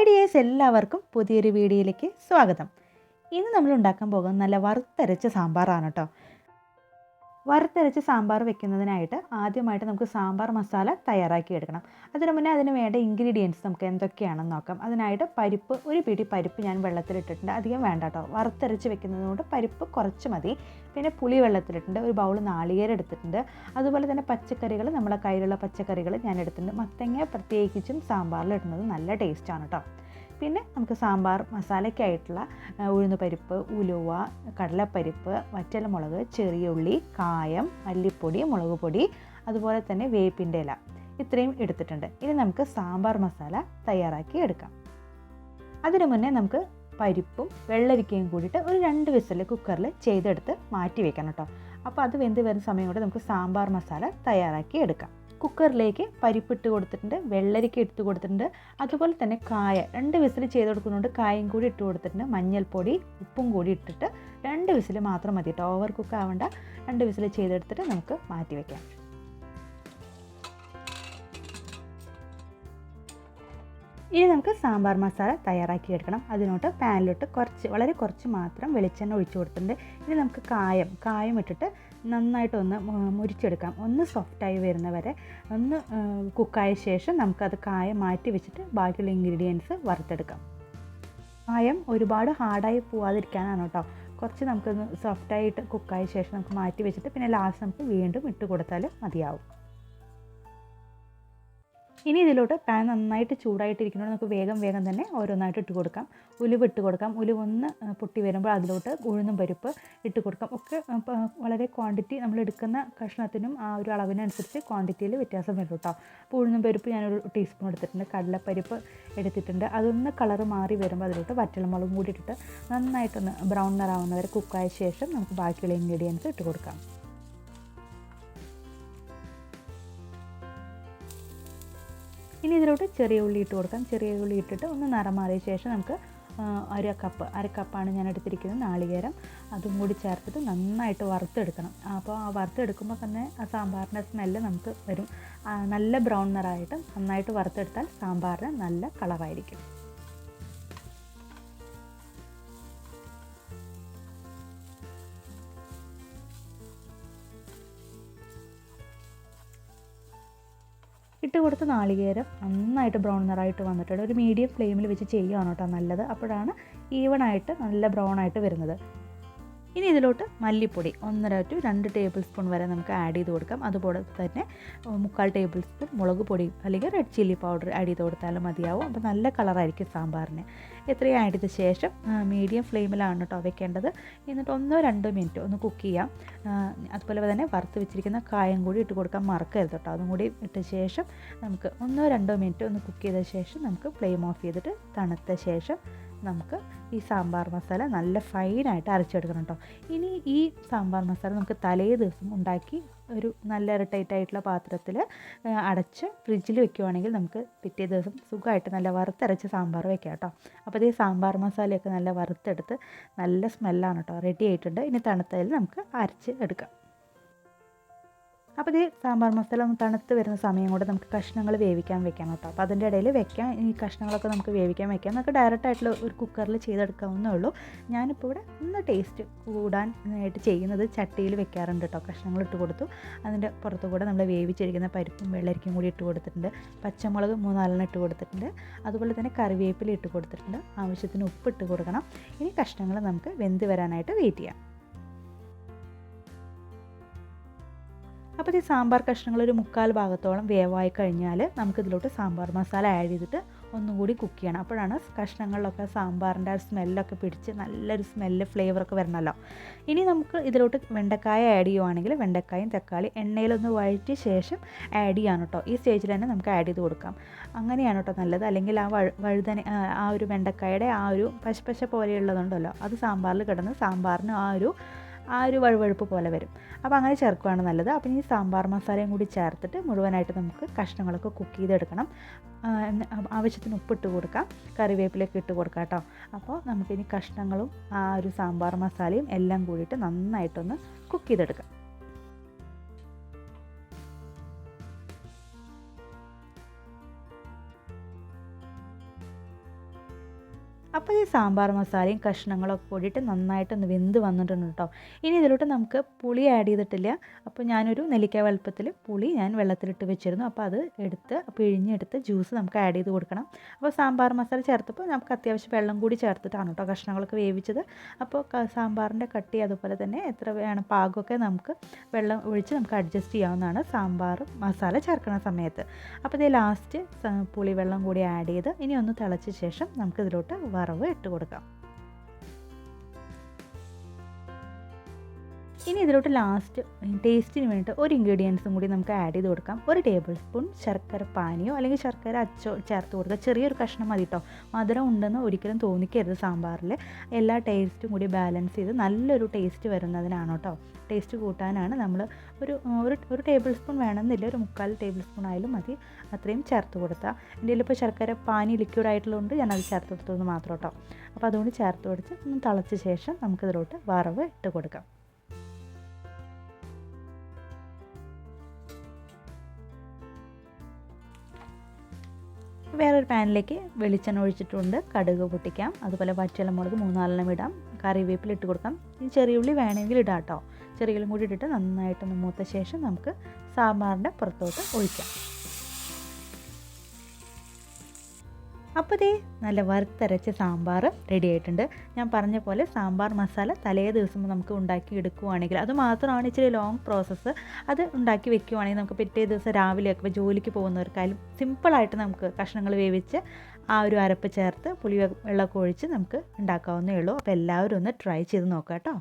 Hi dears, എല്ലാവർക്കും പുതിയൊരു വീഡിയോയിലേക്ക് സ്വാഗതം. ഇന്ന് നമ്മൾ ഉണ്ടാക്കാൻ പോകുന്നത് നല്ല വറുത്തരച്ച സാമ്പാറാണ് കേട്ടോ. വറുത്തരച്ച സാമ്പാർ വെക്കുന്നതിനായിട്ട് ആദ്യമായിട്ട് നമുക്ക് സാമ്പാർ മസാല തയ്യാറാക്കി എടുക്കണം. അതിനു മുന്നേ അതിന് വേണ്ട ഇൻഗ്രീഡിയൻസ് നമുക്ക് എന്തൊക്കെയാണെന്ന് നോക്കാം. അതിനായിട്ട് പരിപ്പ്, ഒരു പിടി പരിപ്പ് ഞാൻ വെള്ളത്തിലിട്ടിട്ടുണ്ട്. അധികം വേണ്ട കേട്ടോ, വറുത്തരച്ച് വെക്കുന്നതുകൊണ്ട് പരിപ്പ് കുറച്ച് മതി. പിന്നെ പുളി വെള്ളത്തിലിട്ടുണ്ട്, ഒരു ബൗൾ നാളികേരം എടുത്തിട്ടുണ്ട്. അതുപോലെ തന്നെ പച്ചക്കറികൾ, നമ്മളെ കയ്യിലുള്ള പച്ചക്കറികൾ ഞാൻ എടുത്തിട്ടുണ്ട്. മത്തങ്ങ പ്രത്യേകിച്ചും സാമ്പാറിൽ ഇടുന്നത് നല്ല ടേസ്റ്റാണ് കേട്ടോ. പിന്നെ നമുക്ക് സാമ്പാർ മസാലയ്ക്കായിട്ടുള്ള ഉഴുന്ന് പരിപ്പ്, ഉലുവ, കടലപ്പരിപ്പ്, വറ്റൽമുളക്, ചെറിയ ഉള്ളി, കായം, മല്ലിപ്പൊടി, മുളക് പൊടി, അതുപോലെ തന്നെ വേപ്പിൻ്റെ ഇല, ഇത്രയും എടുത്തിട്ടുണ്ട്. ഇനി നമുക്ക് സാമ്പാർ മസാല തയ്യാറാക്കി എടുക്കാം. അതിനു മുന്നേ നമുക്ക് പരിപ്പും വെള്ളരിക്കയും കൂടിയിട്ട് ഒരു 2 വിസിൽ കുക്കറിൽ ചെയ്തെടുത്ത് മാറ്റി വെക്കണം കേട്ടോ. അപ്പോൾ അത് വെന്ത് വരുന്ന സമയം കൊണ്ട് നമുക്ക് സാമ്പാർ മസാല തയ്യാറാക്കി എടുക്കാം. കുക്കറിലേക്ക് പരിപ്പിട്ട് കൊടുത്തിട്ടുണ്ട്, വെള്ളരിക്ക ഇട്ട് കൊടുത്തിട്ടുണ്ട്, അതുപോലെ തന്നെ കായ 2 വിസിൽ ചെയ്ത് കൊടുക്കുന്നുണ്ട്. കായും കൂടി ഇട്ട് കൊടുത്തിട്ടുണ്ട്. മഞ്ഞൾപ്പൊടി, ഉപ്പും കൂടി ഇട്ടിട്ട് 2 വിസിൽ മാത്രം മതി കേട്ടോ, ഓവർ കുക്ക് ആവേണ്ട. 2 വിസിൽ ചെയ്തെടുത്തിട്ട് നമുക്ക് മാറ്റി വയ്ക്കാം. ഇനി നമുക്ക് സാമ്പാർ മസാല തയ്യാറാക്കി എടുക്കണം. അതിനോട്ട് പാനിലോട്ട് വളരെ കുറച്ച് മാത്രം വെളിച്ചെണ്ണ ഒഴിച്ചു കൊടുത്തിട്ടുണ്ട്. ഇനി നമുക്ക് കായം ഇട്ടിട്ട് നന്നായിട്ടൊന്ന് മുരിച്ചെടുക്കാം. ഒന്ന് സോഫ്റ്റായി വരുന്നവരെ ഒന്ന് കുക്കായ ശേഷം നമുക്കത് കായം മാറ്റി വെച്ചിട്ട് ബാക്കിയുള്ള ഇൻഗ്രീഡിയൻസ് വറുത്തെടുക്കാം. കായം ഒരുപാട് ഹാർഡായി പോവാതിരിക്കാനാണ് കേട്ടോ. കുറച്ച് നമുക്കൊന്ന് സോഫ്റ്റായിട്ട് കുക്കായ ശേഷം നമുക്ക് മാറ്റി വെച്ചിട്ട് പിന്നെ ലാസ്റ്റ് നമുക്ക് വീണ്ടും ഇട്ട് കൊടുത്താൽ മതിയാവും. ഇനി ഇതിലോട്ട് പാൻ നന്നായിട്ട് ചൂടായിട്ടിരിക്കുന്നത് നമുക്ക് വേഗം തന്നെ ഓരോന്നായിട്ട് ഇട്ട് കൊടുക്കാം. ഉലുവ ഇട്ട് കൊടുക്കാം. ഉലുവൊന്ന് പൊട്ടി വരുമ്പോൾ അതിലോട്ട് ഉഴുന്നും പരിപ്പ് ഇട്ട് കൊടുക്കാം. ഒക്കെ വളരെ ക്വാണ്ടിറ്റി നമ്മൾ എടുക്കുന്ന കഷ്ണത്തിനും ആ ഒരു അളവിനനുസരിച്ച് ക്വാണ്ടിറ്റിയിൽ വ്യത്യാസം വരും കേട്ടോ. അപ്പോൾ ഉഴുന്നും പരിപ്പ് ഞാനൊരു ടീസ്പൂൺ എടുത്തിട്ടുണ്ട്. കടലപ്പരിപ്പ് എടുത്തിട്ടുണ്ട്. അതൊന്ന് കളറ് മാറി വരുമ്പോൾ അതിലോട്ട് വറ്റൽമുളകും കൂടി ഇട്ടിട്ട് നന്നായിട്ടൊന്ന് ബ്രൗൺ നിറാവുന്നവരെ കുക്കായ ശേഷം നമുക്ക് ബാക്കിയുള്ള ഇൻഗ്രീഡിയൻസ് ഇട്ട് കൊടുക്കാം. ഇനി ഇതിലോട്ട് ചെറിയ ഉള്ളി ഇട്ട് കൊടുക്കാം. ചെറിയ ഉള്ളി ഇട്ടിട്ട് ഒന്ന് നിറം മാറിയ ശേഷം നമുക്ക് അരക്കപ്പാണ് ഞാൻ എടുത്തിരിക്കുന്നത് നാളികേരം, അതും കൂടി ചേർത്തിട്ട് നന്നായിട്ട് വറുത്തെടുക്കണം. അപ്പോൾ ആ വറുത്തെടുക്കുമ്പോൾ തന്നെ ആ സാമ്പാറിൻ്റെ സ്മെല്ല് നമുക്ക് വരും. നല്ല ബ്രൗൺ നിറമായിട്ട് നന്നായിട്ട് വറുത്തെടുത്താൽ സാമ്പാറിന് നല്ല കളറായിരിക്കും. ഇട്ട് കൊടുത്ത നാളികേരം നന്നായിട്ട് ബ്രൗൺ നിറമായിട്ട് വന്നിട്ടുണ്ട്. ഒരു മീഡിയം ഫ്ലെയിമിൽ വെച്ച് ചെയ്യുകയാണ് കേട്ടോ നല്ലത്. അപ്പോഴാണ് ഈവണായിട്ട് നല്ല ബ്രൗൺ ആയിട്ട് വരുന്നത്. ഇനി ഇതിലോട്ട് മല്ലിപ്പൊടി 1.5 to 2 ടേബിൾ സ്പൂൺ വരെ നമുക്ക് ആഡ് ചെയ്ത് കൊടുക്കാം. അതുപോലെ തന്നെ 3/4 ടേബിൾ സ്പൂൺ മുളക് പൊടി അല്ലെങ്കിൽ റെഡ് ചില്ലി പൗഡർ ആഡ് ചെയ്ത് കൊടുത്താലും മതിയാവും. അപ്പോൾ നല്ല കളറായിരിക്കും സാമ്പാറിന്. ഇത്രയും ആഡ് ചെയ്ത ശേഷം മീഡിയം ഫ്ലെയിമിലാണ് കേട്ടോ വെക്കേണ്ടത്. എന്നിട്ട് 1-2 മിനിറ്റ് ഒന്ന് കുക്ക് ചെയ്യാം. അതുപോലെ തന്നെ വറുത്ത് വെച്ചിരിക്കുന്ന കായം കൂടി ഇട്ട് കൊടുക്കാൻ മറക്കരുത് കേട്ടോ. അതും കൂടി ഇട്ട ശേഷം നമുക്ക് 1-2 മിനിറ്റ് ഒന്ന് കുക്ക് ചെയ്ത ശേഷം നമുക്ക് ഫ്ലെയിം ഓഫ് ചെയ്തിട്ട് തണുത്ത ശേഷം നമുക്ക് ഈ സാമ്പാർ മസാല നല്ല ഫൈനായിട്ട് അരച്ചെടുക്കണം കേട്ടോ. ഇനി ഈ സാമ്പാർ മസാല നമുക്ക് തലേ ദിവസം ഉണ്ടാക്കി ഒരു നല്ല എയർടൈറ്റ് ആയിട്ടുള്ള പാത്രത്തിൽ അടച്ച് ഫ്രിഡ്ജിൽ വെക്കുകയാണെങ്കിൽ നമുക്ക് പിറ്റേ ദിവസം സുഖമായിട്ട് നല്ല വറുത്തരച്ച സാമ്പാർ വെക്കാം കേട്ടോ. അപ്പോൾ ഈ സാമ്പാർ മസാലയൊക്കെ നല്ല വറുത്തെടുത്ത് നല്ല സ്മെല്ലാണ് കേട്ടോ. റെഡി ആയിട്ടുണ്ട്. ഇനി തണുത്തതിൽ നമുക്ക് അരച്ച് എടുക്കാം. അപ്പോൾ ഈ സാമ്പാർ മസാല ഒന്ന് തണുത്ത് വരുന്ന സമയം കൊണ്ട് നമുക്ക് കഷ്ണങ്ങൾ വേവിക്കാൻ വെക്കാം കേട്ടോ. അപ്പോൾ അതിൻ്റെ ഇടയിൽ വെക്കാം. ഈ കഷ്ണങ്ങളൊക്കെ നമുക്ക് വേവിക്കാൻ വെക്കാം. നമുക്ക് ഡയറക്റ്റായിട്ടുള്ള ഒരു കുക്കറിൽ ചെയ്തെടുക്കാവുന്നേ ഉള്ളൂ. ഞാനിപ്പോൾ ഇവിടെ ഒന്ന് ടേസ്റ്റ് കൂടാനായിട്ട് ചെയ്യുന്നത് ചട്ടിയിൽ വെക്കാറുണ്ട് കേട്ടോ. കഷ്ണങ്ങൾ ഇട്ട് കൊടുത്തു. അതിൻ്റെ പുറത്തു കൂടെ നമ്മൾ വേവിച്ചിരിക്കുന്ന പരിപ്പും വെള്ളരിക്കും കൂടി ഇട്ട് കൊടുത്തിട്ടുണ്ട്. പച്ചമുളക് 3-4 ഇട്ട് കൊടുത്തിട്ടുണ്ട്. അതുപോലെ തന്നെ കറിവേപ്പില ഇട്ട് കൊടുത്തിട്ടുണ്ട്. ആവശ്യത്തിന് ഉപ്പ് ഇട്ട് കൊടുക്കണം. ഇനി കഷ്ണങ്ങൾ നമുക്ക് വെന്ത് വരാനായിട്ട് വെയിറ്റ് ചെയ്യാം. അപ്പോൾ ഈ സാമ്പാർ കഷ്ണങ്ങൾ ഒരു 3/4 ഭാഗത്തോളം വേവായി കഴിഞ്ഞാൽ നമുക്കിതിലോട്ട് സാമ്പാർ മസാല ആഡ് ചെയ്തിട്ട് ഒന്നും കൂടി കുക്ക് ചെയ്യണം. അപ്പോഴാണ് കഷ്ണങ്ങളിലൊക്കെ സാമ്പാറിൻ്റെ ആ സ്മെല്ലൊക്കെ പിടിച്ച് നല്ലൊരു ഫ്ലേവറൊക്കെ വരണമല്ലോ. ഇനി നമുക്ക് ഇതിലോട്ട് വെണ്ടക്കായ ആഡ് ചെയ്യുവാണെങ്കിൽ വെണ്ടക്കായും തക്കാളി എണ്ണയിലൊന്ന് വഴറ്റിയ ശേഷം ആഡ് ചെയ്യാൻ കേട്ടോ. ഈ സ്റ്റേജിൽ തന്നെ നമുക്ക് ആഡ് ചെയ്ത് കൊടുക്കാം. അങ്ങനെയാണ് കേട്ടോ നല്ലത്. അല്ലെങ്കിൽ ആ വഴുതന ആ ഒരു വെണ്ടക്കായുടെ ആ ഒരു പശ പോലെയുള്ളതുണ്ടല്ലോ, അത് സാമ്പാറിൽ കിടന്ന് സാമ്പാറിന് ആ ഒരു വഴുവഴുപ്പ് പോലെ വരും. അപ്പോൾ അങ്ങനെ ചേർക്കുകയാണ് നല്ലത്. അപ്പോൾ ഈ സാമ്പാർ മസാലയും കൂടി ചേർത്തിട്ട് മുഴുവനായിട്ട് നമുക്ക് കഷ്ണങ്ങളൊക്കെ കുക്ക് ചെയ്തെടുക്കണം. ആവശ്യത്തിന് ഉപ്പിട്ട് കൊടുക്കാം, കറിവേപ്പിലൊക്കെ ഇട്ട് കൊടുക്കാം കേട്ടോ. അപ്പോൾ നമുക്കിനി കഷ്ണങ്ങളും ആ ഒരു സാമ്പാർ മസാലയും എല്ലാം കൂടിയിട്ട് നന്നായിട്ടൊന്ന് കുക്ക് ചെയ്തെടുക്കാം. അപ്പോൾ ഈ സാമ്പാർ മസാലയും കഷ്ണങ്ങളൊക്കെ കൂടിയിട്ട് നന്നായിട്ടൊന്ന് വെന്ത് വന്നിട്ടുണ്ട് കേട്ടോ. ഇനി ഇതിലോട്ട് നമുക്ക് പുളി ആഡ് ചെയ്തിട്ടില്ല. അപ്പോൾ ഞാനൊരു നെല്ലിക്ക വലുപ്പത്തിൽ പുളി ഞാൻ വെള്ളത്തിലിട്ട് വെച്ചിരുന്നു. അപ്പോൾ അത് എടുത്ത് പിഴിഞ്ഞെടുത്ത് ജ്യൂസ് നമുക്ക് ആഡ് ചെയ്ത് കൊടുക്കണം. അപ്പോൾ സാമ്പാർ മസാല ചേർത്തപ്പോൾ നമുക്ക് അത്യാവശ്യം വെള്ളം കൂടി ചേർത്തിട്ടാണ് കേട്ടോ കഷ്ണങ്ങളൊക്കെ വേവിച്ചത്. അപ്പോൾ സാമ്പാറിൻ്റെ കട്ടി അതുപോലെ തന്നെ എത്ര വേണം പാകമൊക്കെ നമുക്ക് വെള്ളം ഒഴിച്ച് നമുക്ക് അഡ്ജസ്റ്റ് ചെയ്യാവുന്നതാണ് സാമ്പാർ മസാല ചേർക്കുന്ന സമയത്ത്. അപ്പോൾ ഇത് ലാസ്റ്റ് പുളിവെള്ളം കൂടി ആഡ് ചെയ്ത് ഇനി ഒന്ന് തിളച്ച ശേഷം നമുക്കിതിലോട്ട് വറവ് ഇട്ട് കൊടുക്കാം. ഇനി ഇതിലോട്ട് ലാസ്റ്റ് ടേസ്റ്റിന് വേണ്ടിയിട്ട് ഒരു ഇൻഗ്രീഡിയൻസും കൂടി നമുക്ക് ആഡ് ചെയ്ത് കൊടുക്കാം. 1 ടേബിൾ സ്പൂൺ ശർക്കര പാനിയോ അല്ലെങ്കിൽ ശർക്കര അച്ചോ ചേർത്ത് കൊടുക്കുക. ചെറിയൊരു കഷ്ണം മതി കേട്ടോ. മധുരം ഉണ്ടെന്ന് ഒരിക്കലും തോന്നിക്കരുത്. സാമ്പാറിൽ എല്ലാ ടേസ്റ്റും കൂടി ബാലൻസ് ചെയ്ത് നല്ലൊരു ടേസ്റ്റ് വരുന്നതിനാണ് കേട്ടോ. ടേസ്റ്റ് കൂട്ടാനാണ് നമ്മൾ ഒരു ടേബിൾ സ്പൂൺ വേണമെന്നില്ല, ഒരു 3/4 ടേബിൾ സ്പൂൺ ആയാലും മതി. അത്രയും ചേർത്ത് കൊടുത്താൽ എൻ്റെ ഇപ്പോൾ ശർക്കര പാനി ലിക്വിഡ് ആയിട്ടുള്ളതുകൊണ്ട് ഞാനത് ചേർത്ത് കൊടുത്തത് മാത്രം കേട്ടോ. അപ്പോൾ അതുകൊണ്ട് ചേർത്ത് കൊടുത്ത് ഒന്ന് തിളച്ച ശേഷം നമുക്കിതിലോട്ട് വറവ് ഇട്ട് കൊടുക്കാം. വേറൊരു പാനിലേക്ക് വെളിച്ചെണ്ണ ഒഴിച്ചിട്ടുണ്ട്. കടുക് പൊട്ടിക്കാം, അതുപോലെ പച്ചമുളക് 3-4 ഇടാം, കറിവേപ്പില ഇട്ട് കൊടുക്കാം. ഈ ചെറിയ ഉള്ളി വേണമെങ്കിൽ ഇടാം കേട്ടോ. ചെറിയ ഉള്ളി കൂടി ഇട്ടിട്ട് നന്നായിട്ടൊന്ന് മൂത്ത ശേഷം നമുക്ക് സാമ്പാറിൻ്റെ പുറത്തോട്ട് ഒഴിക്കാം. അപ്പോൾ ദേ നല്ല വറുത്തരച്ച സാമ്പാർ റെഡി ആയിട്ടുണ്ട്. ഞാൻ പറഞ്ഞ പോലെ സാമ്പാർ മസാല തലേ ദിവസം നമുക്ക് ഉണ്ടാക്കി എടുക്കുകയാണെങ്കിൽ അത് മാത്രമാണ് ഇച്ചിരി ലോങ് പ്രോസസ്സ്. അത് ഉണ്ടാക്കി വെക്കുകയാണെങ്കിൽ നമുക്ക് പിറ്റേ ദിവസം രാവിലെയൊക്കെ ഇപ്പോൾ ജോലിക്ക് പോകുന്നവർക്കായാലും സിമ്പിളായിട്ട് നമുക്ക് കഷ്ണങ്ങൾ വേവിച്ച് ആ ഒരു അരപ്പ് ചേർത്ത് പുളി വെള്ളമൊക്കെ ഒഴിച്ച് നമുക്ക് ഉണ്ടാക്കാവുന്നേ ഉള്ളൂ. അപ്പോൾ എല്ലാവരും ഒന്ന് ട്രൈ ചെയ്ത് നോക്കാം കേട്ടോ.